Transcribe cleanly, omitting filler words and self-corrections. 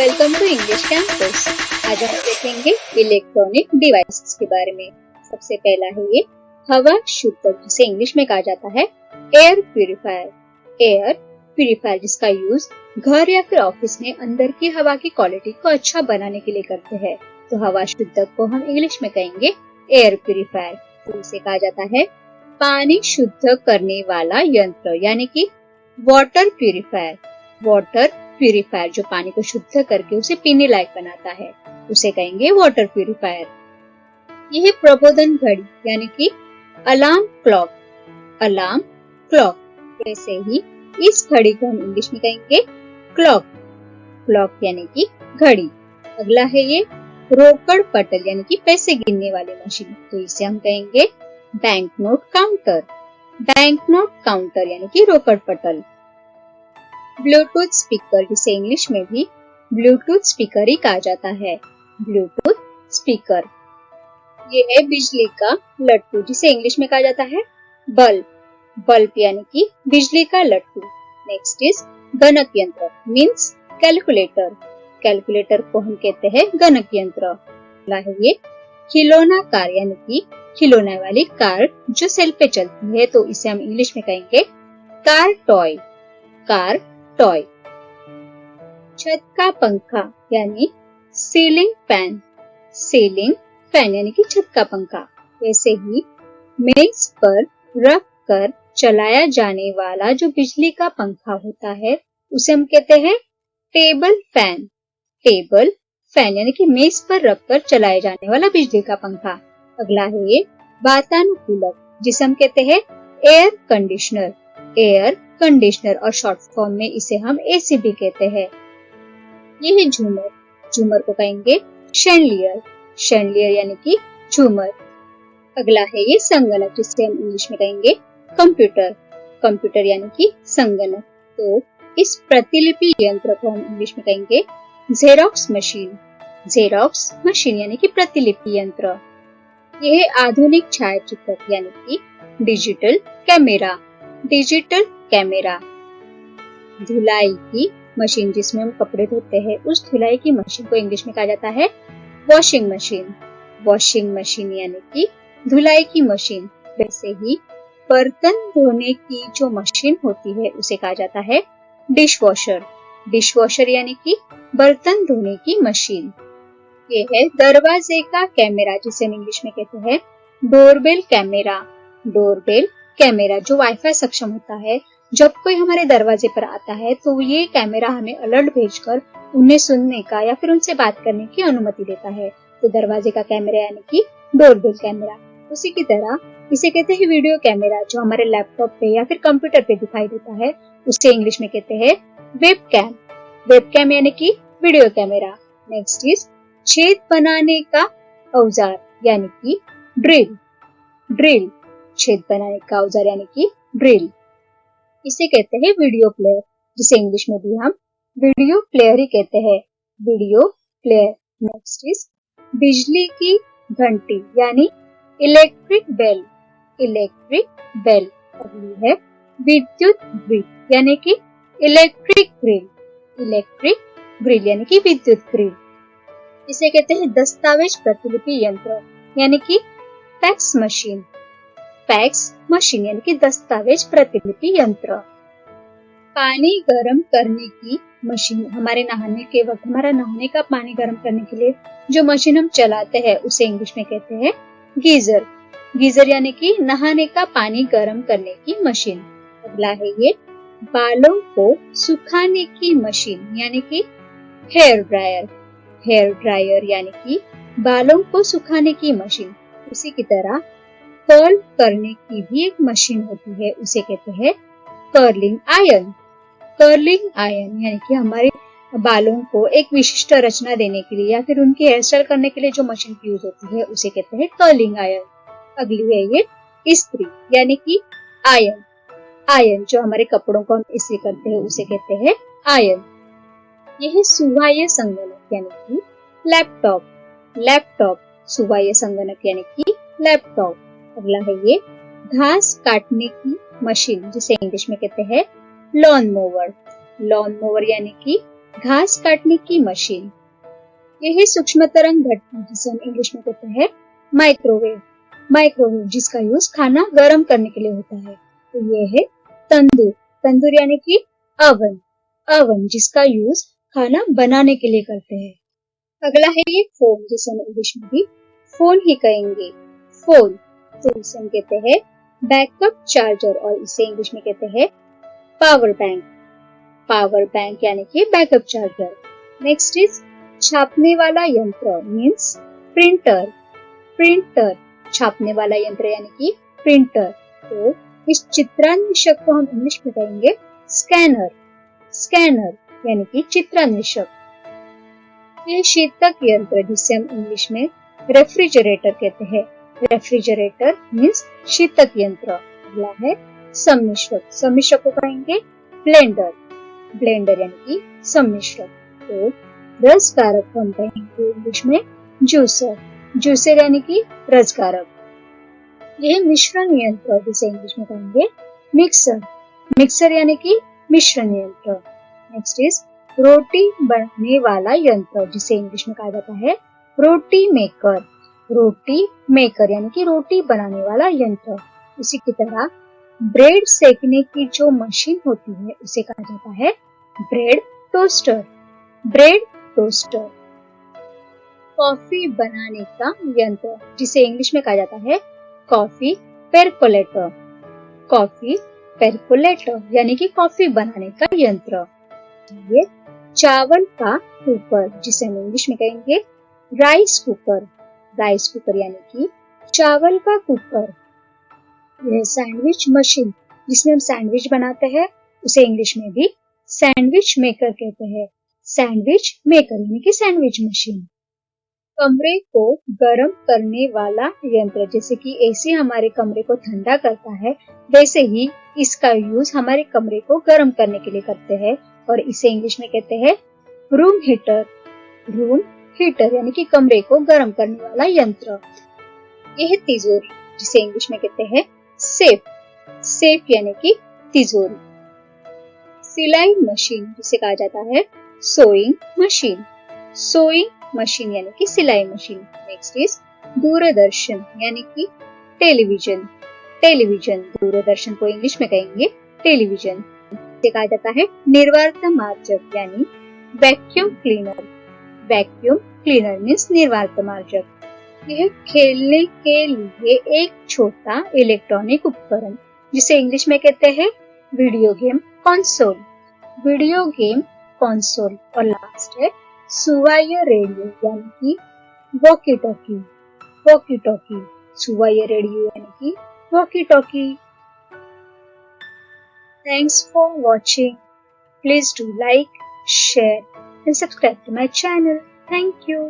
Welcome to English campus. आज हम देखेंगे इलेक्ट्रॉनिक डिवाइसेस के बारे में। सबसे पहला है ये हवा शुद्धक, जिसे इंग्लिश में कहा जाता है एयर प्यूरिफायर। एयर प्यूरिफायर जिसका यूज घर या फिर ऑफिस में अंदर की हवा की क्वालिटी को अच्छा बनाने के लिए करते हैं। तो हवा शुद्धक को हम इंग्लिश में कहेंगे एयर प्यूरिफायर। तो इसे कहा जाता है पानी शुद्ध करने वाला यंत्र, यानी कि वाटर प्यूरिफायर। वाटर प्यूरिफायर जो पानी को शुद्ध करके उसे पीने लायक बनाता है, उसे कहेंगे वाटर प्यूरिफायर। यह प्रबोधन घड़ी यानी कि अलार्म क्लॉक। अलार्म क्लॉक, वैसे ही इस घड़ी को हम इंग्लिश में कहेंगे क्लॉक। क्लॉक यानी कि घड़ी। अगला है ये रोकड़ पटल यानी कि पैसे गिनने वाली मशीन। तो इसे हम कहेंगे bank note counter. Bank note counter यानी कि रोकड़ पटल। ब्लूटूथ स्पीकर, जिसे इंग्लिश में भी ब्लूटूथ स्पीकर ही कहा जाता है। Bluetooth speaker. ये है बिजली का लट्टू, जिसे इंग्लिश में कहा जाता है बल्ब। बल्ब यानी कि बिजली का लट्टू। नेक्स्ट इज गणक यंत्र मीन्स कैलकुलेटर। कैलकुलेटर को हम कहते हैं गणक यंत्र। अगला है ये खिलौना कार यानी कि खिलौना वाली कार जो सेल पे चलती है। तो इसे हम इंग्लिश में कहेंगे कार टॉय। Car toy. छत का पंखा यानी सीलिंग फैन। सीलिंग फैन यानी कि छत का पंखा। वैसे ही मेज पर रख कर चलाया जाने वाला जो बिजली का पंखा होता है उसे हम कहते हैं टेबल फैन। टेबल फैन यानी कि मेज पर रख कर चलाया जाने वाला बिजली का पंखा। अगला है ये वातानुकूलक, जिसे हम कहते हैं एयर कंडीशनर। एयर कंडीशनर और शॉर्ट फॉर्म में इसे हम एसी भी कहते हैं। ये है झूमर। झूमर को कहेंगे शैंडलियर। शैंडलियर यानी कि झूमर। अगला है ये संगणक, जिसे हम इंग्लिश में कहेंगे कंप्यूटर। कंप्यूटर यानी कि संगणक। तो इस प्रतिलिपि यंत्र को हम इंग्लिश में कहेंगे जेरोक्स मशीन। जेरोक्स मशीन यानी कि प्रतिलिपि यंत्र। यह है आधुनिक छायाचित्रक यानी कि डिजिटल कैमरा। Digital camera. धुलाई की मशीन, जिसमें हम कपड़े धोते हैं, उस धुलाई की मशीन को इंग्लिश में कहा जाता है वॉशिंग मशीन। वॉशिंग मशीन यानी कि धुलाई की मशीन। वैसे ही बर्तन धोने की जो मशीन होती है उसे कहा जाता है डिश वॉशर। डिश वॉशर यानी कि बर्तन धोने की मशीन। ये है दरवाजे का कैमरा, जिसे हम इंग्लिश में कहते हैं डोरबेल कैमरा। डोरबेल कैमरा जो वाईफाई सक्षम होता है। जब कोई हमारे दरवाजे पर आता है तो ये कैमरा हमें अलर्ट भेजकर उन्हें सुनने का या फिर उनसे बात करने की अनुमति देता है। तो दरवाजे का कैमरा यानी कि डोरबेल कैमरा। उसी की तरह इसे कहते हैं वीडियो कैमरा, जो हमारे लैपटॉप पे या फिर कंप्यूटर पे दिखाई देता है, उसे इंग्लिश में कहते हैं वेबकैम। वेबकैम यानी कि वीडियो कैमरा। नेक्स्ट इज छेद बनाने का औजार यानी कि ड्रिल। ड्रिल छेद बनाने का औजार यानी कि ड्रिल। इसे कहते हैं वीडियो प्लेयर, जिसे इंग्लिश में भी हम वीडियो प्लेयर ही कहते हैं। Video player. नेक्स्ट इज बिजली की घंटी यानी इलेक्ट्रिक बेल। Electric bell. अगली है विद्युत ग्रिल यानी कि इलेक्ट्रिक ग्रिल। इलेक्ट्रिक ग्रिल यानी कि विद्युत ग्रिल। इसे कहते हैं दस्तावेज प्रतिलिपि यंत्र यानी कि फैक्स मशीन। फैक्स मशीन यानी कि दस्तावेज प्रतिलिपि यंत्र। पानी गर्म करने की मशीन, हमारे नहाने के वक्त हमारा नहाने का पानी गर्म करने के लिए जो मशीन हम चलाते हैं उसे इंग्लिश में कहते हैं गीजर। गीजर यानी कि नहाने का पानी गर्म करने की मशीन। अगला है ये बालों को सुखाने की मशीन यानी कि हेयर ड्रायर। हेयर ड्रायर यानी कि बालों को सुखाने की मशीन। उसी की तरह कर्ल करने की भी एक मशीन होती है, उसे कहते हैं कर्लिंग आयरन। कर्लिंग आयरन यानी कि हमारे बालों को एक विशिष्ट रचना देने के लिए या फिर उनकी हेयर स्टाइल करने के लिए जो मशीन की यूज होती है उसे कहते हैं कर्लिंग आयरन। अगली है ये इस्त्री यानी कि आयरन। आयरन जो हमारे कपड़ों को हम इस्त्री करते हैं उसे कहते हैं आयरन। यह सुवाह्य संगणक यानी कि लैपटॉप। लैपटॉप सुवाह्य संगणक यानी कि लैपटॉप। अगला है ये घास काटने की मशीन, जिसे इंग्लिश में कहते हैं लॉन मोवर। लॉन मोवर यानी कि घास काटने की मशीन। यही सूक्ष्म तरंग घटना जिसे हम इंग्लिश में कहते हैं माइक्रोवेव। माइक्रोवेव जिसका यूज खाना गर्म करने के लिए होता है। तो ये है तंदूर। तंदूर यानी कि अवन। अवन जिसका यूज खाना बनाने के लिए करते हैं। अगला है ये फोन, जिसे हम इंग्लिश में भी फोन ही कहेंगे। फोन तो इसे हम कहते हैं बैकअप चार्जर और इसे इंग्लिश में कहते हैं पावर बैंक। पावर बैंक यानी कि बैकअप चार्जर। नेक्स्ट इज छापने वाला यंत्र मीन्स प्रिंटर। प्रिंटर छापने वाला यंत्र यानी कि प्रिंटर। तो इस चित्रान्वेषक को हम इंग्लिश में कहेंगे स्कैनर। स्कैनर यानी कि चित्रान्वेषक। ये शीतक यंत्र जिसे हम इंग्लिश में रेफ्रिजरेटर कहते हैं। रेफ्रिजरेटर मीन्स शीतक यंत्र। अगला है सम्मिश्रक। सम्मिश्रक को कहेंगे ब्लेंडर। ब्लेंडर यानी कि सम्मिश्रक। तो रसकारक को हम कहेंगे इंग्लिश में जूसर। जूसर यानी कि रसकारक। यह मिश्रण यंत्र जिसे इंग्लिश में कहेंगे मिक्सर। मिक्सर यानी कि मिश्रण यंत्र। नेक्स्ट इज रोटी बनाने वाला यंत्र जिसे इंग्लिश में कहा जाता है रोटी मेकर। रोटी मेकर यानी कि रोटी बनाने वाला यंत्र। इसी की तरह ब्रेड सेकने की जो मशीन होती है उसे कहा जाता है bread toaster. Bread toaster. Coffee बनाने का यंत्र जिसे इंग्लिश में कहा जाता है कॉफी पेरकोलेटर। कॉफी पेरकोलेटर यानी कि कॉफी बनाने का यंत्र। ये चावल का कुकर जिसे हम इंग्लिश में कहेंगे राइस कुकर। राइस कुकर यानी कि चावल का कुकर। यह सैंडविच मशीन जिसमें हम सैंडविच बनाते हैं उसे इंग्लिश में भी सैंडविच मेकर कहते हैं। सैंडविच मेकर यानी कि सैंडविच मशीन। कमरे को गर्म करने वाला यंत्र जैसे कि एसी हमारे कमरे को ठंडा करता है, वैसे ही इसका यूज हमारे कमरे को गर्म करने के लिए करते हैं और इसे इंग्लिश में कहते हैं रूम हीटर। रूम हीटर यानी कि कमरे को गर्म करने वाला यंत्र। यह तिजोरी जिसे इंग्लिश में कहते हैं सेफ। सेफ यानी कि तिजोरी। सिलाई मशीन जिसे कहा जाता है सोइंग मशीन। सोइंग मशीन यानी कि सिलाई मशीन। नेक्स्ट इज दूरदर्शन यानी कि टेलीविजन। टेलीविजन दूरदर्शन को इंग्लिश में कहेंगे टेलीविजन। इसे कहा जाता है निर्वात मार्जक यानी vacuum cleaner. Vacuum cleaner means निर्वात मार्जक। यह खेलने के लिए एक छोटा इलेक्ट्रॉनिक उपकरण जिसे इंग्लिश में कहते हैं video game console. Video game console. और लास्ट है सुवाय रेडियो यानी कि वॉकी टॉकी। Walkie talkie. सुवाय रेडियो यानी कि walkie talkie. Thanks for watching. Please do like, share and subscribe to my channel. Thank you.